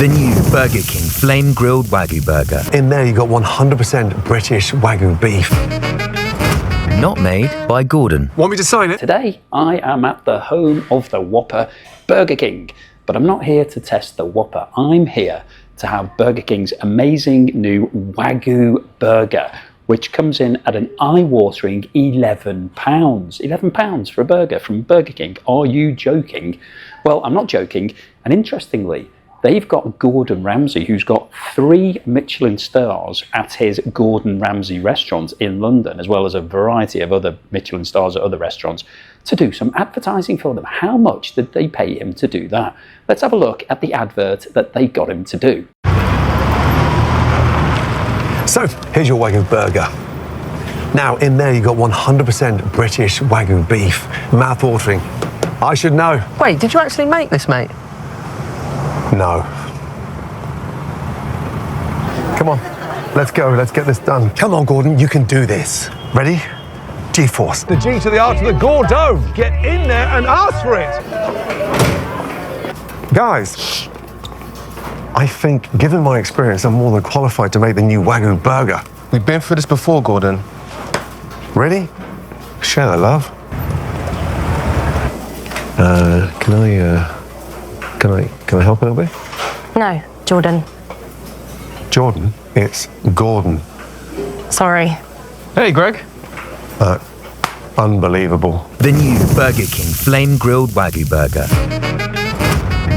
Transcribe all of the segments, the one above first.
The new Burger King Flame Grilled Wagyu Burger. In there you got 100% British Wagyu beef. Not made by Gordon. Want me to sign it? Today, I am at the home of the Whopper, Burger King. But I'm not here to test the Whopper. I'm here to have Burger King's amazing new Wagyu burger, which comes in at an eye-watering £11. £11 for a burger from Burger King. Are you joking? Well, I'm not joking. And interestingly, they've got Gordon Ramsay, who's got 3 Michelin stars at his Gordon Ramsay restaurants in London, as well as a variety of other Michelin stars at other restaurants, to do some advertising for them. How much did they pay him to do that? Let's have a look at the advert that they got him to do. So, here's your Wagyu burger. Now, in there you got 100% British Wagyu beef. Mouth-watering. I should know. Wait, did you actually make this, mate? No. Come on, let's go, let's get this done. Come on, Gordon, you can do this. Ready? G-force. The G to the R to the Gordo. Get in there and ask for it. Guys, I think, given my experience, I'm more than qualified to make the new Wagyu burger. We've been through this before, Gordon. Ready? Share the love. Can I help a little bit? No, Jordan. Jordan, it's Gordon. Sorry. Hey, Greg. Unbelievable. The new Burger King Flame Grilled Wagyu Burger.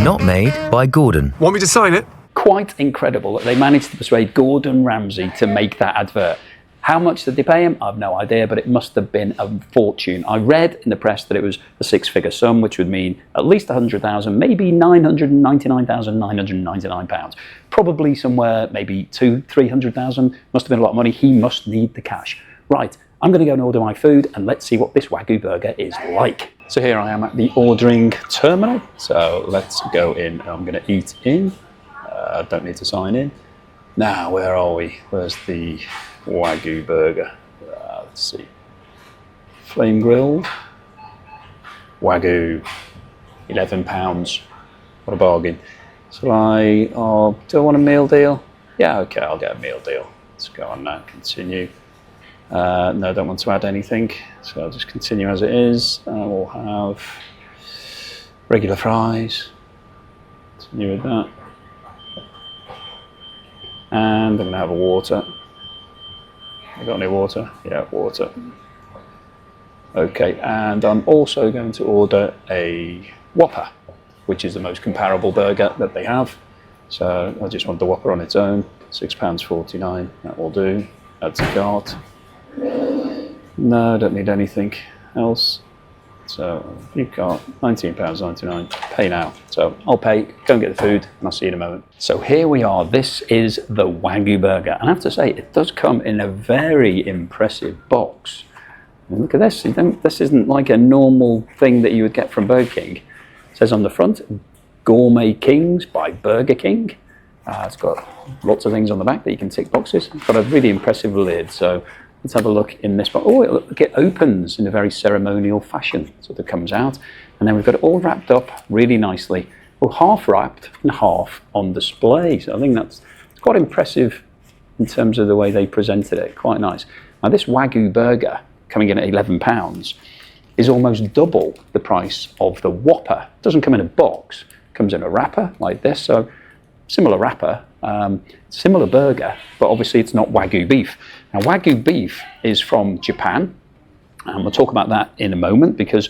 Not made by Gordon. Want me to sign it? Quite incredible that they managed to persuade Gordon Ramsay to make that advert. How much did they pay him? I've no idea, but it must have been a fortune. I read in the press that it was a 6-figure sum, which would mean at least 100,000, maybe £999,999. Probably somewhere, maybe 200,000-300,000. Must have been a lot of money. He must need the cash. Right, I'm going to go and order my food, and let's see what this Wagyu burger is like. So here I am at the ordering terminal. So let's go in. I'm going to eat in. Don't need to sign in. Now, where are we? Where's the Wagyu burger? Let's see. Flame grilled. Wagyu. £11. What a bargain. Do I want a meal deal? Yeah, okay, I'll get a meal deal. Let's go on now, continue. No, I don't want to add anything, so I'll just continue as it is. We'll have regular fries. Continue with that. And I'm going to have a water. I got any water? Yeah, water. Okay, and I'm also going to order a Whopper, which is the most comparable burger that they have. So I just want the Whopper on its own. £6.49, that will do. Add to cart. No, I don't need anything else. So you've got £19.99, pay now. So I'll pay, go and get the food, and I'll see you in a moment. So here we are, this is the Wagyu burger. And I have to say, it does come in a very impressive box. And look at this, this isn't like a normal thing that you would get from Burger King. It says on the front, Gourmet Kings by Burger King. It's got lots of things on the back that you can tick boxes. It's got a really impressive lid, so let's have a look in this box. Oh, look, it opens in a very ceremonial fashion. So it comes out, and then we've got it all wrapped up really nicely. Well, half wrapped and half on display. So I think it's quite impressive in terms of the way they presented it. Quite nice. Now this Wagyu burger, coming in at £11, is almost double the price of the Whopper. It doesn't come in a box. It comes in a wrapper like this. So similar wrapper, similar burger, but obviously it's not Wagyu beef. Now Wagyu beef is from Japan, and we'll talk about that in a moment because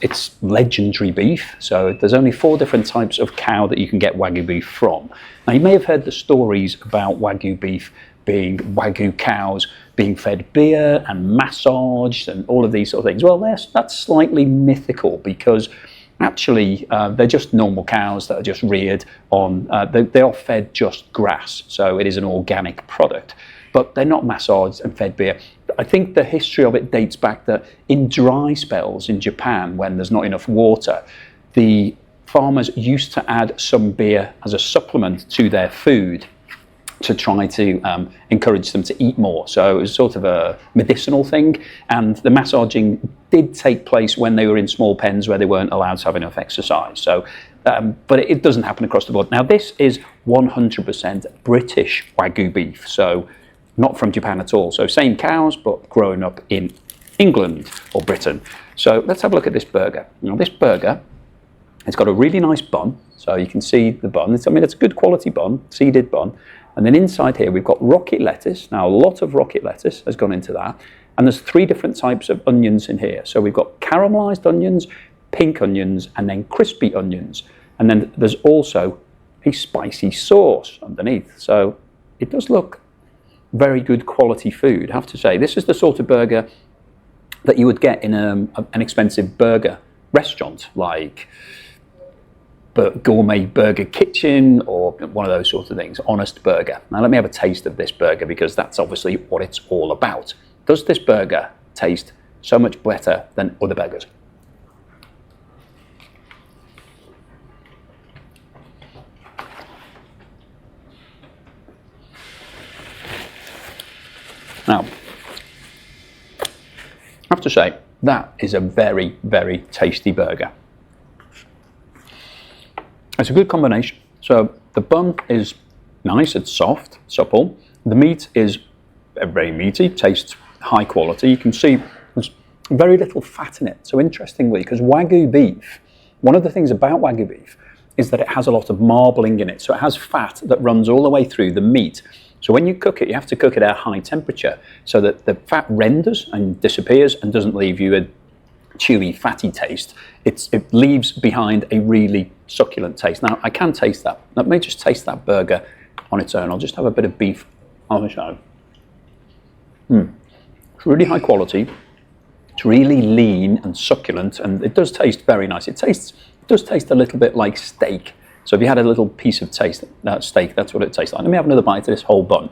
it's legendary beef. So there's only 4 different types of cow that you can get Wagyu beef from. Now you may have heard the stories about Wagyu beef being Wagyu cows being fed beer and massaged and all of these sort of things. Well, that's slightly mythical because actually, they're just normal cows that are just reared on, they are fed just grass, so it is an organic product. But they're not massaged and fed beer. I think the history of it dates back that in dry spells in Japan, when there's not enough water, the farmers used to add some beer as a supplement to their food to try to encourage them to eat more. So it was sort of a medicinal thing, and the massaging did take place when they were in small pens where they weren't allowed to have enough exercise. So But it doesn't happen across the board. Now, this is 100% British Wagyu beef, so not from Japan at all. So same cows, but growing up in England or Britain. So let's have a look at this burger. Now, this burger, it's got a really nice bun. So you can see the bun. I mean, it's a good quality bun, seeded bun. And then inside here, we've got rocket lettuce. Now, a lot of rocket lettuce has gone into that. And there's 3 different types of onions in here. So we've got caramelized onions, pink onions, and then crispy onions. And then there's also a spicy sauce underneath. So it does look very good quality food, I have to say. This is the sort of burger that you would get in an expensive burger restaurant, like Gourmet Burger Kitchen or one of those sorts of things, Honest Burger. Now let me have a taste of this burger, because that's obviously what it's all about. Does this burger taste so much better than other burgers? Now, I have to say, that is a very, very tasty burger. It's a good combination. So the bun is nice, it's soft, supple. The meat is very meaty, tastes high quality. You can see there's very little fat in it. So interestingly, because Wagyu beef, one of the things about Wagyu beef is that it has a lot of marbling in it. So it has fat that runs all the way through the meat. So when you cook it, you have to cook it at a high temperature so that the fat renders and disappears and doesn't leave you a chewy, fatty taste. It leaves behind a really succulent taste. Now, I can taste that. Let me just taste that burger on its own. I'll just have a bit of beef on its own. It's really high quality. It's really lean and succulent, and it does taste very nice. It does taste a little bit like steak. So if you had a little piece of steak, that's what it tastes like. Let me have another bite of this whole bun.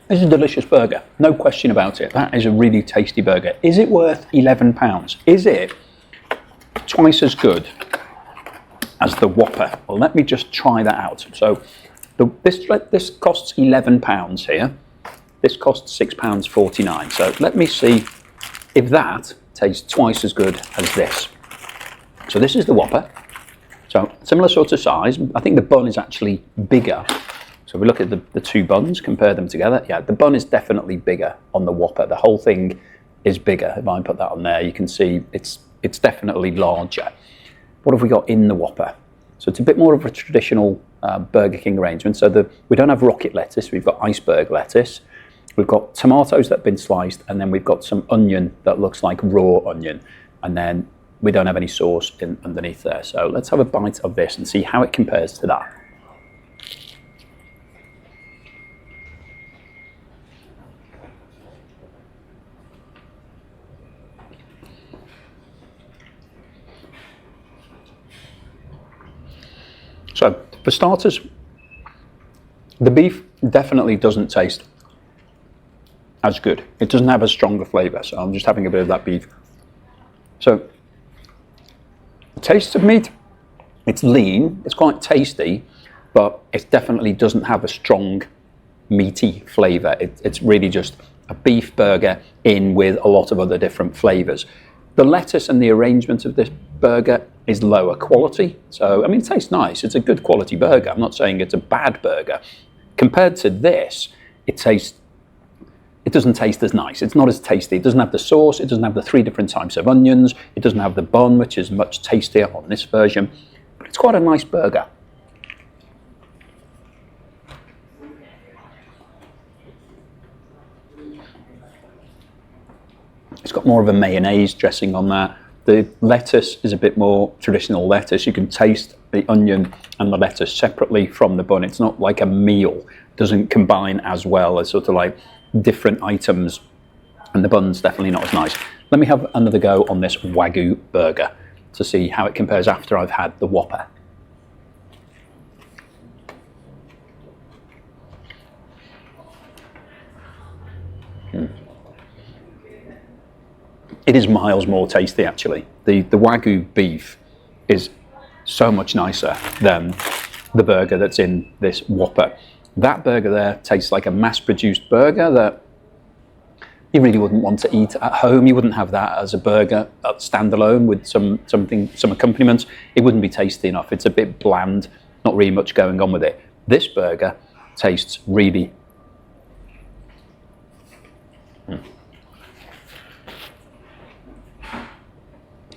This is a delicious burger, no question about it. That is a really tasty burger. Is it worth £11? Is it twice as good as the Whopper? Well, let me just try that out. So this costs £11 here. This costs £6.49. So let me see if that tastes twice as good as this. So this is the Whopper. So similar sort of size. I think the bun is actually bigger. So if we look at the 2 buns, compare them together. Yeah, the bun is definitely bigger on the Whopper. The whole thing is bigger. If I put that on there, you can see it's definitely larger. What have we got in the Whopper? So it's a bit more of a traditional Burger King arrangement. So we don't have rocket lettuce. We've got iceberg lettuce. We've got tomatoes that have been sliced, and then we've got some onion that looks like raw onion. And then we don't have any sauce underneath there. So let's have a bite of this and see how it compares to that. So for starters, the beef definitely doesn't taste as good. It doesn't have a stronger flavour, so I'm just having a bit of that beef. So, taste of meat, it's lean, it's quite tasty, but it definitely doesn't have a strong meaty flavour. It's really just a beef burger in with a lot of other different flavours. The lettuce and the arrangement of this burger is lower quality. So, I mean, it tastes nice. It's a good quality burger. I'm not saying it's a bad burger. Compared to this, it doesn't taste as nice. It's not as tasty. It doesn't have the sauce. It doesn't have the 3 different types of onions. It doesn't have the bun, which is much tastier on this version. But it's quite a nice burger. It's got more of a mayonnaise dressing on that. The lettuce is a bit more traditional lettuce. You can taste the onion and the lettuce separately from the bun. It's not like a meal. It doesn't combine as well as sort of like different items, and the bun's definitely not as nice. Let me have another go on this Wagyu burger to see how it compares after I've had the Whopper. It is miles more tasty, actually. The Wagyu beef is so much nicer than the burger that's in this Whopper. That burger there tastes like a mass-produced burger that, you really wouldn't want to eat at home. You wouldn't have that as a burger standalone with some accompaniments. It wouldn't be tasty enough. It's a bit bland, not really much going on with it. This burger tastes really...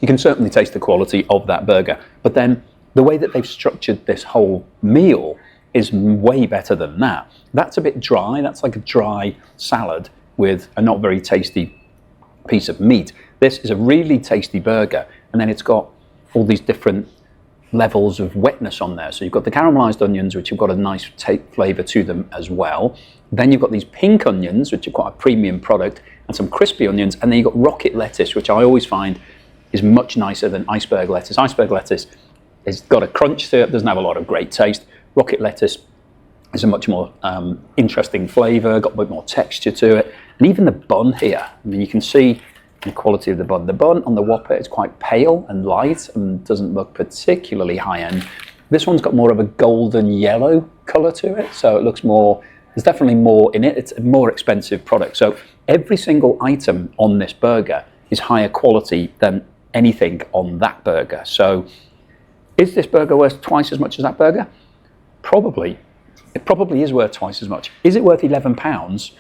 You can certainly taste the quality of that burger, but then the way that they've structured this whole meal is way better than that. That's a bit dry. That's like a dry salad with a not very tasty piece of meat. This is a really tasty burger, and then it's got all these different levels of wetness on there. So you've got the caramelized onions, which have got a nice flavor to them as well. Then you've got these pink onions, which are quite a premium product, and some crispy onions, and then you've got rocket lettuce, which I always find is much nicer than iceberg lettuce. Iceberg lettuce has got a crunch to it, doesn't have a lot of great taste. Rocket lettuce is a much more interesting flavour, got a bit more texture to it. And even the bun here, I mean, you can see the quality of the bun. The bun on the Whopper is quite pale and light and doesn't look particularly high-end. This one's got more of a golden yellow colour to it, so it looks more, there's definitely more in it. It's a more expensive product. So every single item on this burger is higher quality than anything on that burger. So is this burger worth twice as much as that burger? Probably. It probably is worth twice as much. Is it worth £11?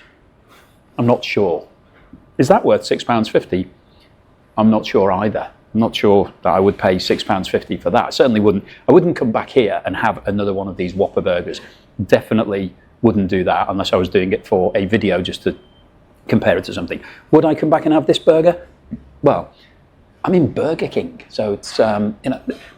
I'm not sure. Is that worth £6.50? I'm not sure either. I'm not sure that I would pay £6.50 for that. I certainly wouldn't. I wouldn't come back here and have another one of these Whopper burgers. Definitely wouldn't do that unless I was doing it for a video just to compare it to something. Would I come back and have this burger? Well, I'm in Burger King, so it's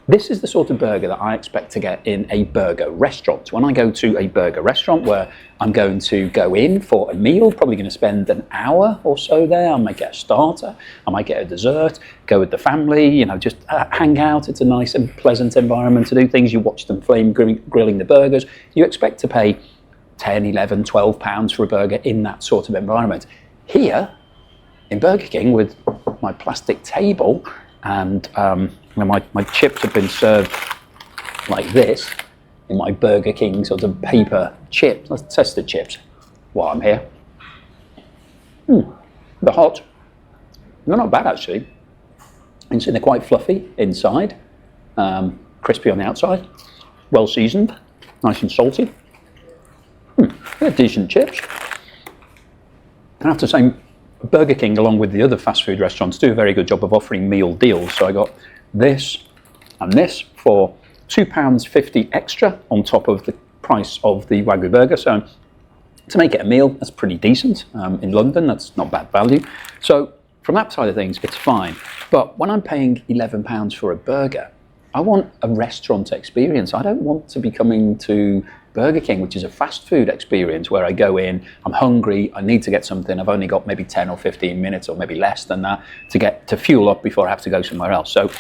this is the sort of burger that I expect to get in a burger restaurant. When I go to a burger restaurant where I'm going to go in for a meal, probably going to spend an hour or so there. I might get a starter, I might get a dessert, go with the family, just hang out. It's a nice and pleasant environment to do things. You watch them flame grilling the burgers. You expect to pay £10, £11, £12 for a burger in that sort of environment. Here in Burger King, with my plastic table, and my chips have been served like this in my Burger King sort of paper chip. Let's test the chips while I'm here. They're hot. They're not bad actually. And so they're quite fluffy inside, crispy on the outside, well seasoned, nice and salty. They're decent chips. I have to say, Burger King, along with the other fast food restaurants, do a very good job of offering meal deals. So I got this and this for £2.50 extra on top of the price of the Wagyu burger. So to make it a meal, that's pretty decent. In London, that's not bad value. So from that side of things, it's fine. But when I'm paying £11 for a burger, I want a restaurant experience. I don't want to be coming to Burger King, which is a fast food experience where I go in, I'm hungry, I need to get something, I've only got maybe 10 or 15 minutes or maybe less than that to fuel up before I have to go somewhere else. So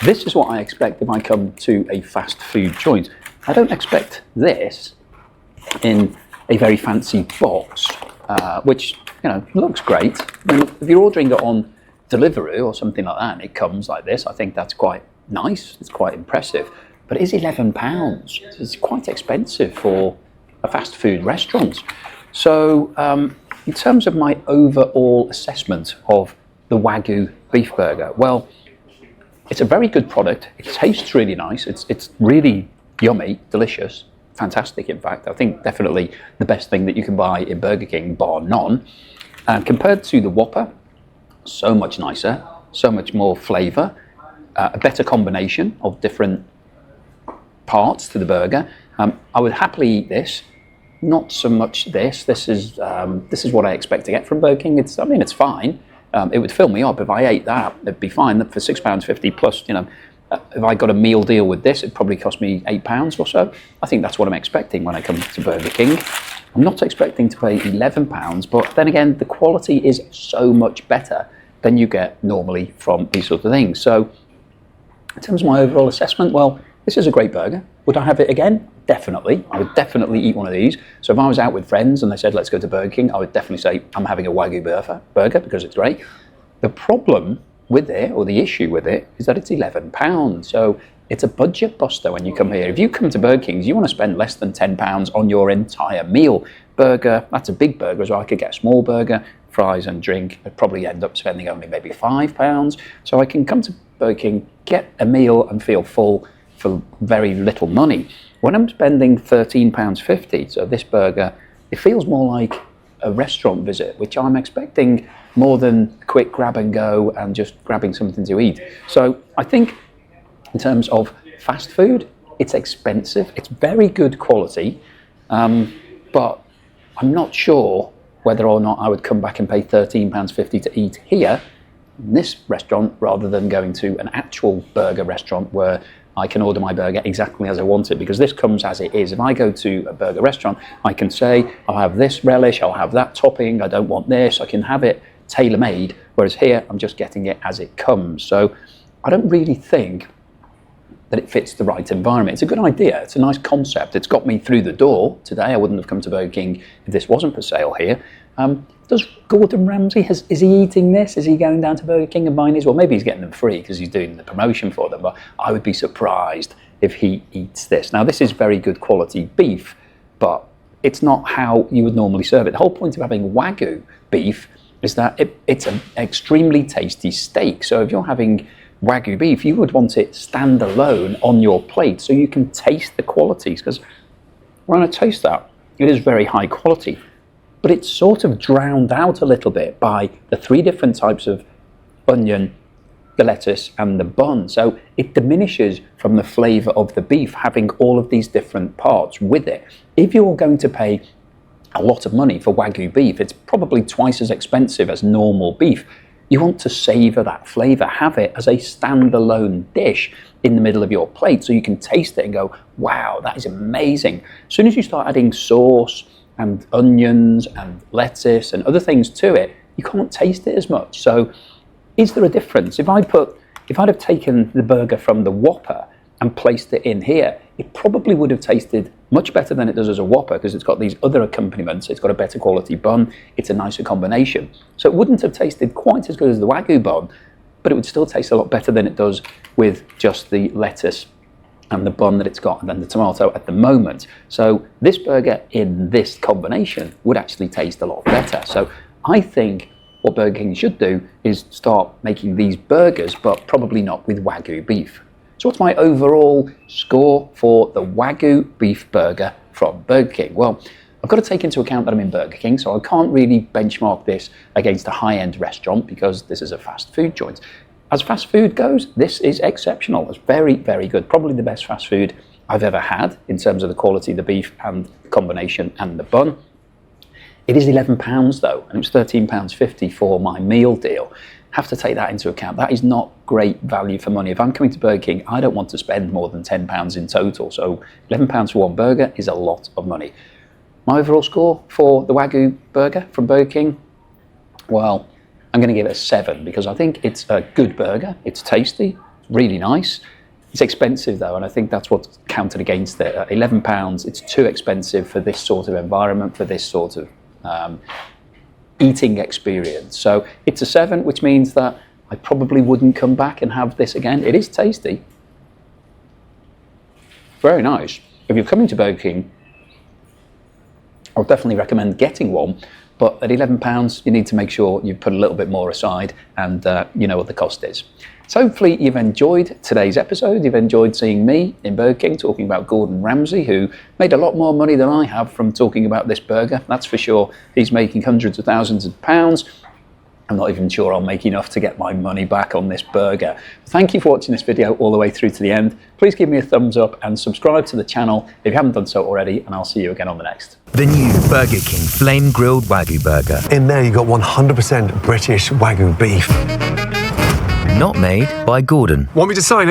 this is what I expect if I come to a fast food joint. I don't expect this in a very fancy box, which looks great. I mean, if you're ordering it on Deliveroo or something like that and it comes like this, I think that's quite nice, it's quite impressive. But it is £11. It's quite expensive for a fast food restaurant. So in terms of my overall assessment of the Wagyu beef burger, well, it's a very good product. It tastes really nice. It's really yummy, delicious, fantastic in fact. I think definitely the best thing that you can buy in Burger King, bar none. Compared to the Whopper, so much nicer, so much more flavour, a better combination of different parts to the burger. I would happily eat this, not so much this. This is what I expect to get from Burger King. It's fine. It would fill me up if I ate that. It'd be fine for £6.50 plus. If I got a meal deal with this, it'd probably cost me £8 or so. I think that's what I'm expecting when I come to Burger King. I'm not expecting to pay £11, but then again, the quality is so much better than you get normally from these sort of things. So in terms of my overall assessment, well, this is a great burger. Would I have it again? Definitely. I would definitely eat one of these. So if I was out with friends and they said, let's go to Burger King, I would definitely say, I'm having a Wagyu burger because it's great. The problem with it, or the issue with it, is that it's £11. So it's a budget buster when you come here. If you come to Burger King, you want to spend less than £10 on your entire meal. burger, that's a big burger as well. I could get a small burger, fries and drink. I'd probably end up spending only maybe £5. So I can come to Burger King, get a meal and feel full for very little money. When I'm spending £13.50, so this burger, it feels more like a restaurant visit, which I'm expecting more than a quick grab and go and just grabbing something to eat. So I think in terms of fast food, it's expensive. It's very good quality, but I'm not sure whether or not I would come back and pay £13.50 to eat here in this restaurant rather than going to an actual burger restaurant where I can order my burger exactly as I want it, because this comes as it is. If I go to a burger restaurant, I can say, I'll have this relish, I'll have that topping, I don't want this, I can have it tailor-made, whereas here I'm just getting it as it comes. So I don't really think that it fits the right environment. It's a good idea, it's a nice concept, it's got me through the door today. I wouldn't have come to Burger King if this wasn't for sale here. Does Gordon Ramsay, is he eating this? Is he going down to Burger King and buying these? Well, maybe he's getting them free because he's doing the promotion for them, but I would be surprised if he eats this. Now, this is very good quality beef, but it's not how you would normally serve it. The whole point of having Wagyu beef is that it's an extremely tasty steak. So if you're having Wagyu beef, you would want it standalone on your plate so you can taste the qualities, because when I taste that, it is very high quality. But it's sort of drowned out a little bit by the 3 different types of onion, the lettuce and the bun. So it diminishes from the flavour of the beef having all of these different parts with it. If you're going to pay a lot of money for Wagyu beef, it's probably twice as expensive as normal beef. You want to savour that flavour, have it as a standalone dish in the middle of your plate so you can taste it and go, wow, that is amazing. As soon as you start adding sauce and onions and lettuce and other things to it, you can't taste it as much. So is there a difference? If I'd have taken the burger from the Whopper and placed it in here, it probably would have tasted much better than it does as a Whopper, because it's got these other accompaniments. It's got a better quality bun. It's a nicer combination. So it wouldn't have tasted quite as good as the Wagyu bun, but it would still taste a lot better than it does with just the lettuce and the bun that it's got, and then the tomato at the moment. So this burger in this combination would actually taste a lot better. So I think what Burger King should do is start making these burgers, but probably not with Wagyu beef. So what's my overall score for the Wagyu beef burger from Burger King? Well, I've got to take into account that I'm in Burger King, so I can't really benchmark this against a high-end restaurant because this is a fast food joint. As fast food goes, this is exceptional. It's very, very good. Probably the best fast food I've ever had in terms of the quality of the beef and the combination and the bun. It is £11 though, and it was £13.50 for my meal deal. Have to take that into account. That is not great value for money. If I'm coming to Burger King, I don't want to spend more than £10 in total. So £11 for one burger is a lot of money. My overall score for the Wagyu burger from Burger King, well, I'm going to give it a 7 because I think it's a good burger. It's tasty, really nice. It's expensive though, and I think that's what's counted against it. At £11, it's too expensive for this sort of environment, for this sort of eating experience. So it's a 7, which means that I probably wouldn't come back and have this again. It is tasty. Very nice. If you're coming to Burger King, I would definitely recommend getting one. But at £11, you need to make sure you put a little bit more aside and you know what the cost is. So hopefully you've enjoyed today's episode. You've enjoyed seeing me in Burger King talking about Gordon Ramsay, who made a lot more money than I have from talking about this burger. That's for sure. He's making hundreds of thousands of pounds. I'm not even sure I'll make enough to get my money back on this burger. Thank you for watching this video all the way through to the end. Please give me a thumbs up and subscribe to the channel if you haven't done so already, and I'll see you again on the next. The new Burger King Flame Grilled Wagyu Burger. In there, you got 100% British Wagyu beef. Not made by Gordon. Want me to sign it?